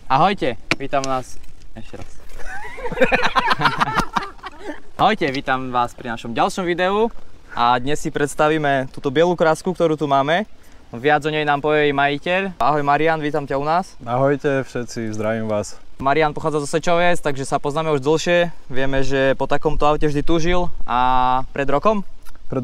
Ahojte, vítam vás. Ešte raz. Ahojte, vítam vás pri našom ďalšom videu a dnes si predstavíme túto bielú krásku, ktorú tu máme. Viac o nej nám povie jej majiteľ. Ahoj Marian, vítam ťa u nás. Ahojte všetci, zdravím vás. Marian pochádza zo Sečoviec, takže sa poznáme už dlhšie. Vieme, že po takomto aute vždy túžil a pred rokom? Pred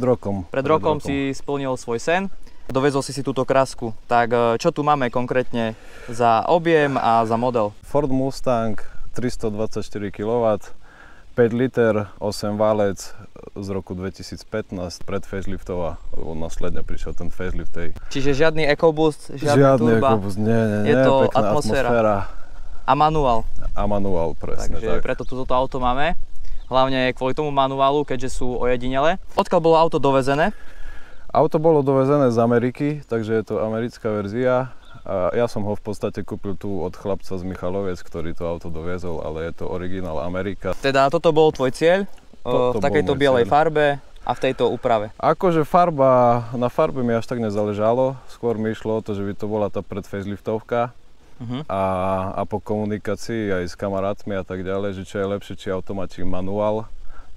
rokom si splnil svoj sen. Dovezol si túto krásku. Tak čo tu máme konkrétne za objem a za model? Ford Mustang 324 kW, 5 liter, 8 válec z roku 2015, pred faceliftová, lebo následne prišiel ten facelift. Čiže žiadny EcoBoost, žiadny turba? EcoBoost, nie, je to pekná atmosféra. A manuál? A manuál, presne takže tak. Preto toto auto máme. Hlavne kvôli tomu manuálu, keďže sú ojedinelé. Odkiaľ bolo auto dovezené? Auto bolo dovezené z Ameriky, takže je to americká verzia. A ja som ho v podstate kúpil tu od chlapca z Michaloviec, ktorý to auto doviezol, ale je to originál Amerika. Teda toto bol tvoj cieľ? V takejto bielej farbe a v tejto úprave? Akože na farbe mi až tak nezáležalo. Skôr mi išlo o to, že by to bola tá predfaceliftovka. A po komunikácii aj s kamarátmi a tak ďalej, že čo je lepšie, či automat, či manuál,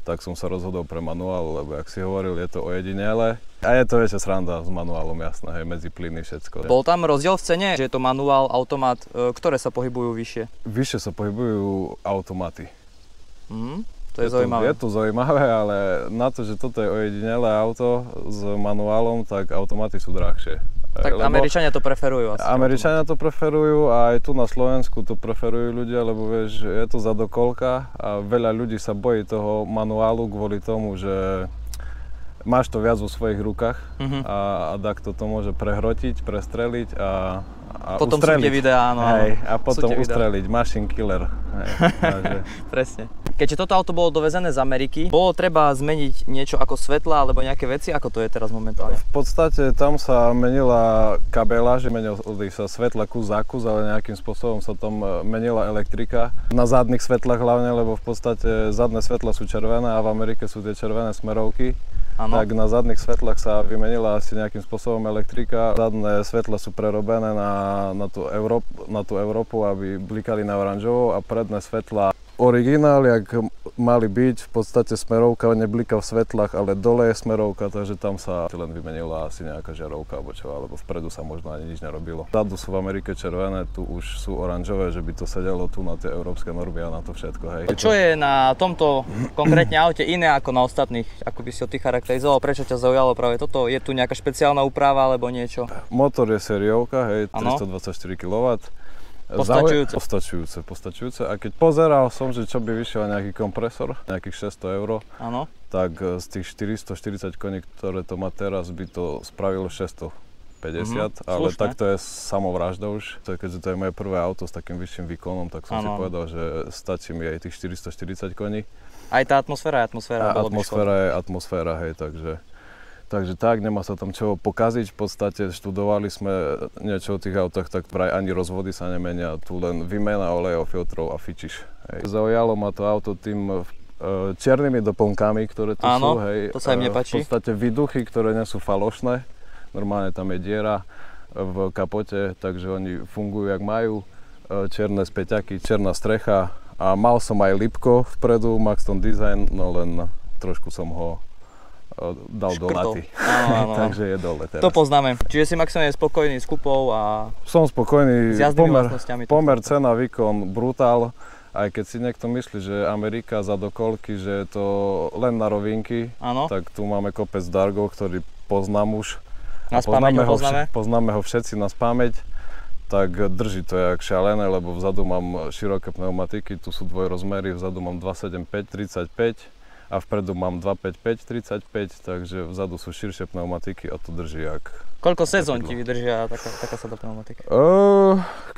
tak som sa rozhodol pre manuál, lebo jak si hovoril, je to ojedinelé. A je to väčšia sranda s manuálom, jasné, hej, medzi plyny všetko. Bol tam rozdiel v cene, že je to manuál, automat, ktoré sa pohybujú vyššie? Vyššie sa pohybujú automaty. To je zaujímavé. Je to zaujímavé, ale na to, že toto je ojedinelé auto s manuálom, tak automaty sú drahšie. Tak Američania to preferujú asi. Američania to preferujú a aj tu na Slovensku to preferujú ľudia, lebo vieš, je to zadokolka a veľa ľudí sa bojí toho manuálu kvôli tomu, že máš to viac vo svojich rukách a takto to môže prehrotiť, prestreliť a potom ustreliť. Sú tie videá, áno. Hej, a potom ustreliť, machine killer. Hej, takže. Presne. Keďže toto auto bolo dovezené z Ameriky, bolo treba zmeniť niečo ako svetla alebo nejaké veci? Ako to je teraz momentálne? V podstate tam sa menila kabela, že menili sa svetla kus za kus, ale nejakým spôsobom sa tam menila elektrika. Na zadných svetlách hlavne, lebo v podstate zadné svetla sú červené a v Amerike sú tie červené smerovky. Ano. Tak na zadných svetlách sa vymenila asi nejakým spôsobom elektrika. Zadné svetla sú prerobené na tú Európu, aby blikali na oranžovo a predné svetla originál, jak mali byť, v podstate smerovka neblíka v svetlách, ale dole je smerovka, takže tam sa len vymenila asi nejaká žiarovka alebo čo, alebo vpredu sa možno ani nič nerobilo. Vzadu sú v Amerike červené, tu už sú oranžové, že by to sedelo tu na tie európske normy a na to všetko, hej. Čo je na tomto konkrétne aute iné ako na ostatných? Ako by si ho ty charakterizoval? Prečo ťa zaujalo práve toto? Je tu nejaká špeciálna úprava alebo niečo? Motor je sériovka, hej, 324 kW. Postačujúce. A keď pozeral som, že čo by vyšiel nejaký kompresor, nejakých 600 €, tak z tých 440 koní, ktoré to má teraz, by to spravilo 650, ale tak to je samovražda už. Keďže to je moje prvé auto s takým vyšším výkonom, tak som si povedal, že stačí mi aj tých 440 koní. Aj tá atmosféra je atmosféra. Atmosféra je atmosféra, hej, Takže tak, nemá sa tam čo pokaziť, v podstate študovali sme niečo o tých autách, tak vraj ani rozvody sa nemenia, tu len výmena olejov, filtrov a fičiš. Hej. Zaujalo ma to auto tým čiernymi doplnkami, ktoré tu sú, hej. To sa im nepáči. V podstate výduchy, ktoré nie sú falošné, normálne tam je diera v kapote, takže oni fungujú jak majú, čierne späťaky, čierna strecha a mal som aj Lipko vpredu, Maxton Design, no len trošku som ho dal do laty. Áno. Takže je dole teraz. To poznáme. Čiže si maximálne spokojný s kúpou a som spokojný. S jazdnými vlastnosťami. Pomer cena, výkon, brutál. Aj keď si niekto myslí, že Amerika za dokolky, že je to len na rovinky, tak tu máme kopec Dargov, ktorý poznám už. Poznáme ho všetci na spamäť. Tak drží to jak šialené, lebo vzadu mám široké pneumatiky, tu sú dvojrozmery, vzadu mám 275 35 a vpredu mám 255 35, takže vzadu sú širšie pneumatiky a to drží jak... Koľko sezón ti vydržia taká sada pneumatika?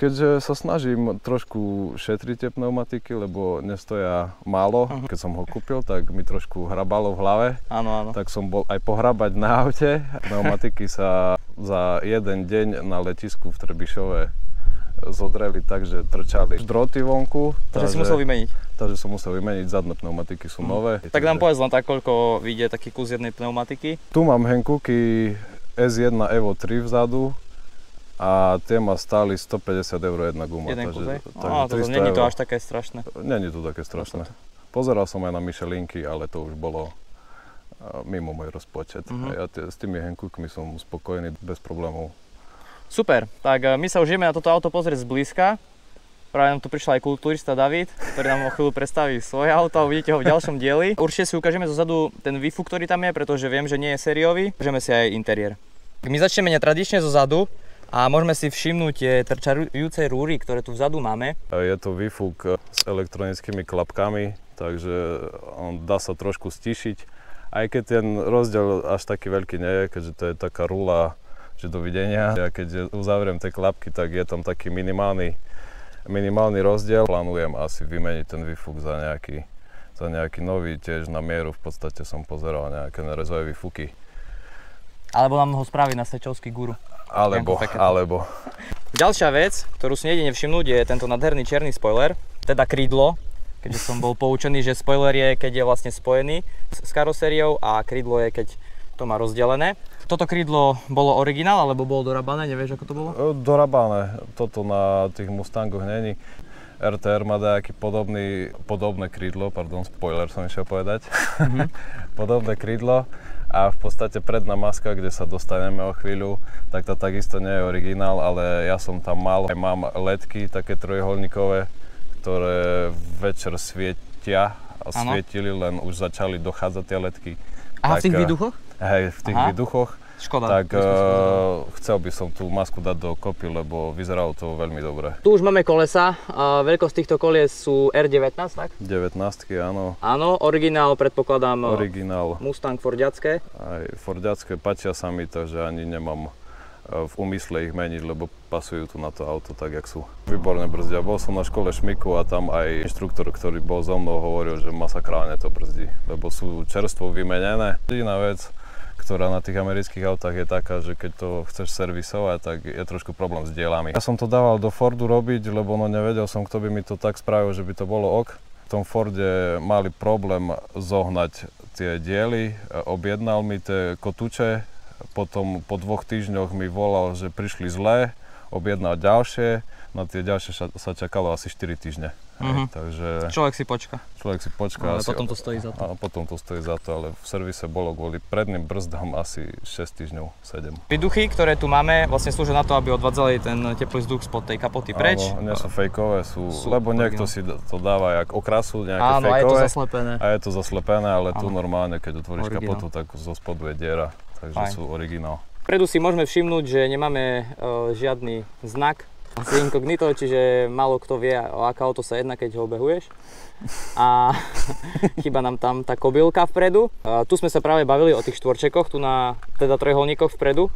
Keďže sa snažím trošku šetriť tie pneumatiky, lebo nestoja málo. Keď som ho kúpil, tak mi trošku hrabalo v hlave. Áno. Tak som bol aj pohrabať na aute. Pneumatiky sa za jeden deň na letisku v Trebišove zodreli tak, že trčali drôty vonku. Takže si musel vymeniť. Takže som musel vymeniť, zadné pneumatiky sú nové. Tak nám povedz len tak, koľko vyjde taký kus jednej pneumatiky. Tu mám Hankooky S1 Evo 3 vzadu, a tie ma stáli 150 € jedna guma. Jeden kus, hej? Takže Není to až také strašné. Není to také strašné. Pozeral som aj na Michelinky, ale to už bolo mimo môj rozpočet. Ja s tými Hankukmi som spokojný, bez problémov. Super, tak my sa už ideme na toto auto pozrieť zblízka. Práve nám tu prišiel aj kulturista David, ktorý nám o chvíľu predstaví svoje auto a uvidíte ho v ďalšom dieli. Určite si ukážeme zozadu ten výfuk, ktorý tam je, pretože viem, že nie je sériový. Ukážeme si aj interiér. My začneme netradične zozadu a môžeme si všimnúť tie trčajúce rúry, ktoré tu vzadu máme. Je to výfuk s elektronickými klapkami, takže dá sa trošku stíšiť. Aj keď ten rozdiel až taký veľký nie je, keďže to je taká rula, že dovidenia. Ja keď uzavriem tie klapky, tak je tam taký minimálny rozdiel. Plánujem asi vymeniť ten výfuk za nejaký nový, tiež na mieru. V podstate som pozeral nejaké nerezové výfuky. Alebo nám ho spraviť na Sečovský guru. Alebo. Ďalšia vec, ktorú si nejde nevšimnúť, je tento nádherný čierny spoiler, teda krídlo. Keďže som bol poučený, že spoiler je, keď je vlastne spojený s karosériou a krídlo je, keď to má rozdelené. Toto krídlo bolo originál, alebo bolo dorabané? Nevieš, ako to bolo? Dorabané. Toto na tých Mustangoch není. RTR má nejaký podobné krídlo, spoiler som išiel povedať. Podobné krídlo. A v podstate predná maska, kde sa dostaneme o chvíľu, tak to takisto nie je originál, ale ja som tam mal. Mám ledky také trojuholníkové, ktoré večer svietia a svietili, len už začali dochádzať tie ledky. Aha, v tých výduchoch? Hej, v tých výduchoch. Škoda. Tak chcel by som tú masku dať do kopy, lebo vyzeralo to veľmi dobre. Tu už máme kolesa. Veľkosť týchto kolies sú R19, tak? 19-ky, áno. Áno, originál predpokladám. Originál. Mustang Fordiacké. Aj Fordiacké páčia sa mi, takže ani nemám v úmysle ich meniť, lebo pasujú tu na to auto tak, jak sú. Výborne brzdia. Bol som na škole Šmiku a tam aj inštruktor, ktorý bol so mnou, hovoril, že masakrálne to brzdí, lebo sú čerstvo vymenené. Jediná vec, ktorá na tých amerických autách je taká, že keď to chceš servisovať, tak je trošku problém s dielami. Ja som to dával do Fordu robiť, lebo nevedel som, kto by mi to tak spravil, že by to bolo ok. V tom Forde mali problém zohnať tie diely, objednal mi tie kotuče, potom po 2 týždňoch mi volal, že prišli zlé, objednal ďalšie, na tie ďalšie sa čakalo asi 4 týždne. Takže Človek si počka. Ale potom to stojí za to. A potom to stojí za to, ale v servise bolo kvôli predným brzdám asi 6 týždňov, 7. Výduchy, ktoré tu máme, vlastne slúžia na to, aby odvádzali ten teplý vzduch spod tej kapoty preč. Áno, nie sú fejkové, lebo niekto si to dáva jak okrasu, nejaké fejkové. Áno, a je to zaslepené. A je to zaslepené, ale tu normálne, keď otvoríš kapotu, tak zo spodu je diera, takže sú originál. Vpredu si môžeme všimnúť, že nemáme žiadny znak. Asi inkognito, čiže málo kto vie, o aké auto sa jedná, keď ho obehuješ. A chýba nám tam tá kobylka vpredu. Tu sme sa práve bavili o tých štvorčekoch, tu na teda trojuholníkoch vpredu,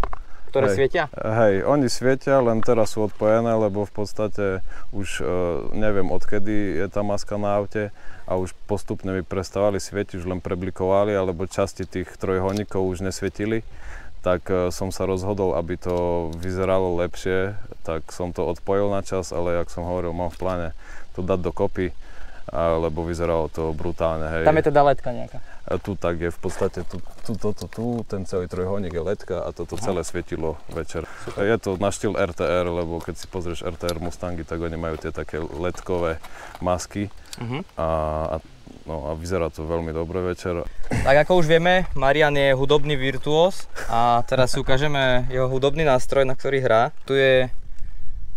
ktoré svietia. Hej, oni svietia, len teraz sú odpojené, lebo v podstate už neviem odkedy je tá maska na aute a už postupne mi prestávali svietiť, už len preblikovali, alebo časti tých trojuholníkov už nesvietili. Tak som sa rozhodol, aby to vyzeralo lepšie, tak som to odpojil na čas, ale jak som hovoril, mám v pláne to dať dokopy, lebo vyzeralo to brutálne. Hej. Tam je teda ledka nejaká? A tu tak je v podstate, ten celý trojuholník je ledka a toto celé svietilo večer. Super. Je to na štýl RTR, lebo keď si pozrieš RTR Mustangy, tak oni majú tie také ledkové masky a vyzerá to veľmi dobre večer. Tak ako už vieme, Marian je hudobný virtuós a teraz si ukážeme jeho hudobný nástroj, na ktorý hrá. Tu je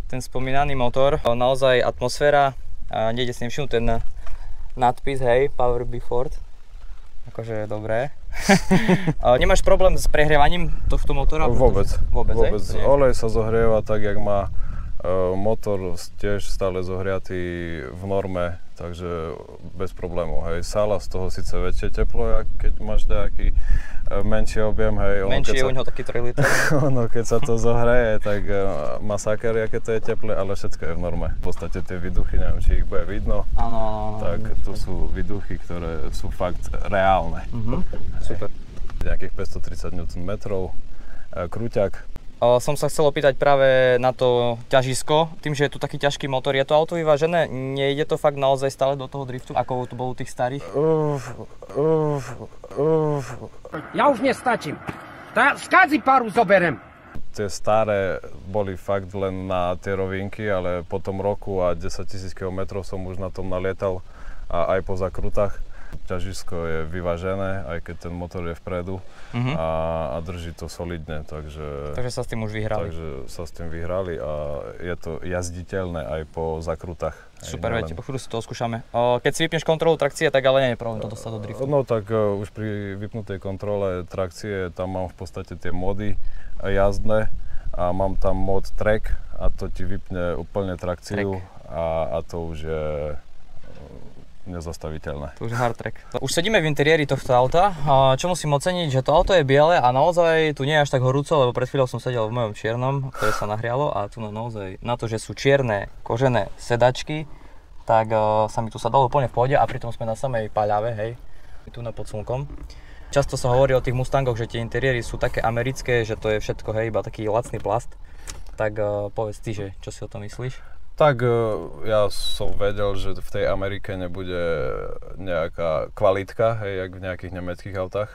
ten spomínaný motor, naozaj atmosféra, nejde si nevšimnúť ten nadpis, hej, Power by Ford. Akože dobré. Nemáš problém s prehrievaním tohto motora? Vôbec. Olej sa zohrieva tak, jak má. Motor tiež stále zohriatý v norme, takže bez problémov. Hej. Sála z toho síce väčšie teplo, keď máš nejaký menší objem. Hej. Menší je u neho taký 3 liter. Keď sa to zohreje, tak masaker, aké to je teple, ale všetko je v norme. V podstate tie výduchy, neviem, či ich bude vidno. Áno. Tak tu sú výduchy, ktoré sú fakt reálne. Super. Nejakých 530 Nm, krúťak. Som sa chcel opýtať práve na to ťažisko. Tým, že je tu taký ťažký motor, je to auto vyvážené? Nejde to fakt naozaj stále do toho driftu, ako to bolo u tých starých? Ja už nestačím. Skadzi paru zoberem. tie staré boli fakt len na tie rovinky, ale po tom roku a 10 000 km som už na tom nalietal a aj po zakrutách. Ťažisko je vyvážené, aj keď ten motor je vpredu a drží to solidne, takže sa s tým už vyhrali. Takže sa s tým vyhrali a je to jazditeľné aj po zakrutách. Super, veď, po chvíľu si to skúšame. Keď si vypneš kontrolu trakcie, tak ale nie je problém to dostať do driftu. No tak už pri vypnutej kontrole trakcie tam mám v podstate tie módy jazdné a mám tam mód track a to ti vypne úplne trakciu a to už je nezastaviteľné. To už je hard track. Už sedíme v interiéri tohto auta, čo musím oceniť, že to auto je biele a naozaj tu nie je až tak horúco, lebo pred chvíľou som sedel v mojom čiernom, ktoré sa nahrialo a tu naozaj na to, že sú čierne kožené sedačky, tak sa mi tu sadalo úplne v pohode a pritom sme na samej paľave, hej, tu na pod slnkom. Často sa hovorí o tých Mustangoch, že tie interiéry sú také americké, že to je všetko, hej, iba taký lacný plast. Tak povedz ty, že čo si o tom myslíš? Tak ja som vedel, že v tej Amerike nebude nejaká kvalitka, hej, jak v nejakých nemeckých autách.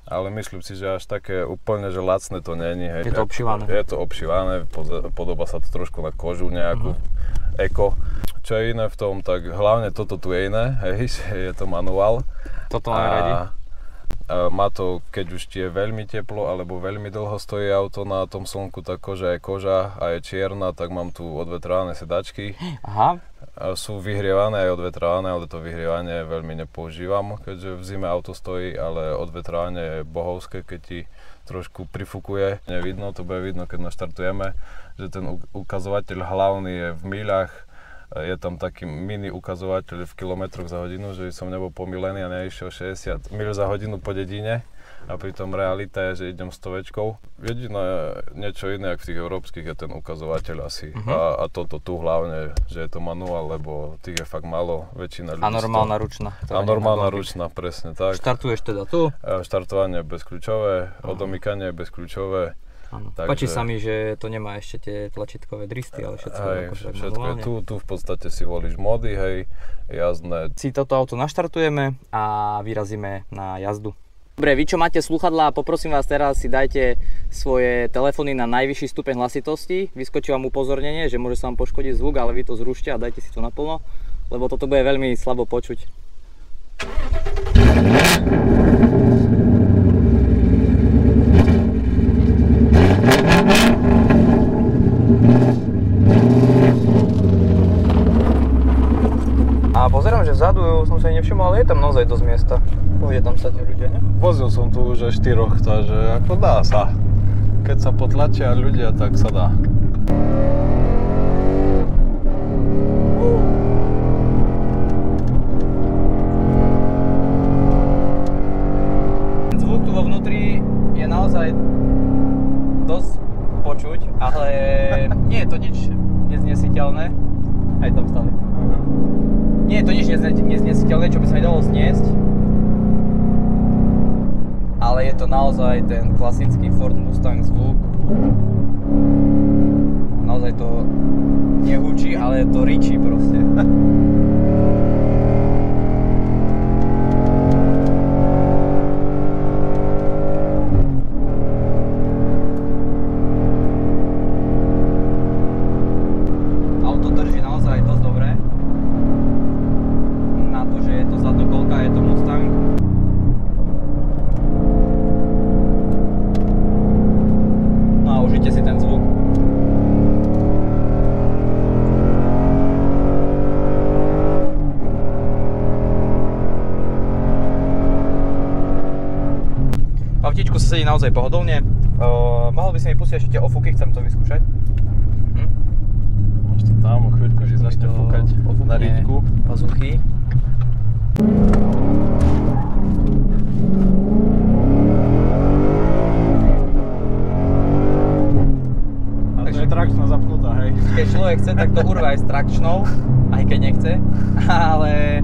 Ale myslím si, že až také úplne, že lacné to není, hej. Je to obšívané. Je to obšívané, podobá sa to trošku na kožu nejakú eko. Čo je iné v tom, tak hlavne toto tu je iné, hej, je to manuál. Toto máme radi. Má to, keď už ti je veľmi teplo alebo veľmi dlho stojí auto na tom slnku, tak koža je koža a je čierna, tak mám tu odvetrované sedačky. Aha. Sú vyhrievané aj odvetrované, ale to vyhrievanie veľmi nepoužívam, keďže v zime auto stojí, ale odvetrávanie je bohovské, keď ti trošku prifukuje. Nevidno, to bude vidno, keď naštartujeme, že ten ukazovateľ hlavný je v míľach. Je tam taký mini ukazovateľ v kilometroch za hodinu, že som nebol pomýlený a neišiel 60 mil za hodinu po dedine a pritom realita je, že idem 100. Jediné niečo iné, ako v tých európskych, je ten ukazovateľ asi. A toto tu hlavne, že je to manuál, lebo tých je fakt málo, väčšina ľudí. A normálna ručná. A normálna ručná, presne tak. Štartuješ teda tu? Štartovanie bezkľúčové, odomykanie bezkľúčové. Páči sa mi, že to nemá ešte tie tlačítkové dristy, ale všetko je tu v podstate si volíš módy, hej, jazdné. Si toto auto naštartujeme a vyrazíme na jazdu. Dobre, vy čo máte slúchadlá, poprosím vás teraz si dajte svoje telefóny na najvyšší stupeň hlasitosti. Vyskočí vám upozornenie, že môže sa vám poškodiť zvuk, ale vy to zrušte a dajte si to naplno, lebo toto bude veľmi slabo počuť. A pozerám, že vzadu som sa nevšimol, ale je tam naozaj dosť miesta. Pôjde tam sadne ľudia, ne? Vozil som tu už aj 4, takže ako dá sa. Keď sa potlačia ľudia, tak sa dá. Zvuk tu vo vnútri je naozaj dosť počuť, ale nie je to nič neznesiteľné. Aj tam stali. Nie je to nič neznesiteľné, čo by sa mi dalo zniesť. Ale je to naozaj ten klasický Ford Mustang zvuk. Naozaj to nehučí, ale to ričí proste. Auto drží naozaj dosť dobre. Na to, že je to zadnokolka, je to Mustang. No a užite si ten zvuk. V autičku sa sedí naozaj pohodlne. Mohol by si mi pustiť ešte tie ofúky, chcem to vyskúšať. Máš to tam, o chvíľku, že začne fúkať na riťku. Pazuchy. Takže je trakčná zapnutá, hej. Keď človek chce, tak to urve aj s trakčnou, aj keď nechce, ale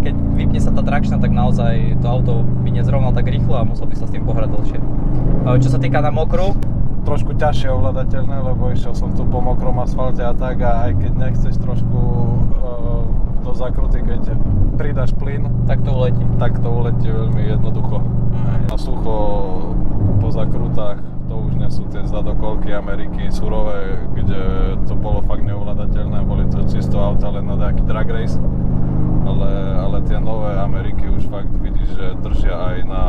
keď vypne sa tá trakčná, tak naozaj to auto by nezrovnal tak rýchlo a musel by sa s tým pohrať dlhšie. Čo sa týka na mokru, trošku ťažšie ovládateľné, lebo išiel som tu po mokrom asfalte a tak a aj keď nechceš trošku do zakruty, keď pridáš plyn, tak to uletí. Tak to uletí veľmi jednoducho. Na sucho, po zakrutách, To už nie sú tie zadokolky Ameriky surové, kde to bolo fakt neovládateľné, boli to čisto auta len na nejaký drag race. Ale tie nové Ameriky už fakt vidíš, že držia aj na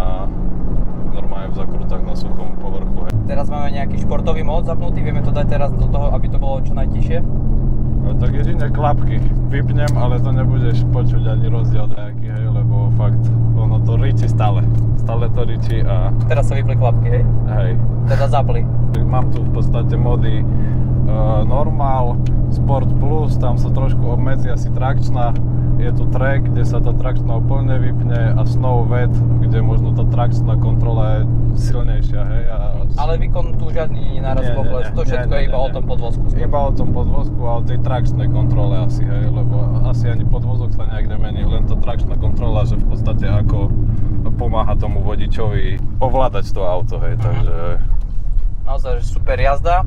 normálne v zakrutách na suchom povrchu. Teraz máme nejaký športový mód zapnutý, vieme to dať teraz do toho, aby to bolo čo najtišie. No, tak jedine klapky vypnem, ale to nebudeš počuť ani rozdiel nejaký, hej, lebo fakt ono to ričí stále. Stále to ričí a... Teraz sa vypli klapky, hej? Hej. Teda zapli. Mám tu v podstate mody Normal, Sport Plus, tam sa trošku obmedzí asi trakčná. Je tu track, kde sa tá trakčná úplne vypne a Snow Wet, kde možno tá trakčná kontrola je silnejšia, hej. Ale výkon tu žiadny náraz pokles, to všetko je iba o tom podvozku. Iba o tom podvozku a o tej trakčnej kontrole asi, hej, lebo asi ani podvozok sa nejak nemení, len tá trakčná kontrola, že v podstate ako pomáha tomu vodičovi ovládať to auto, hej, takže... Naozaj super jazda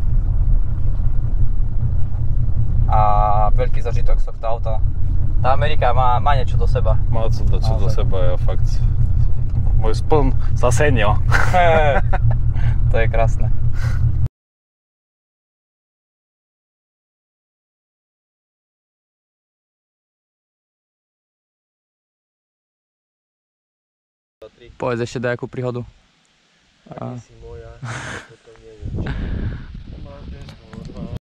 a veľký zažitok z tohto auta. Tá Amerika má niečo do seba. Má to do seba, ja fakt... Môj spln sa senil. To je krásne. Povedz ešte dajakú príhodu. Ani si moja, potom neviem čo.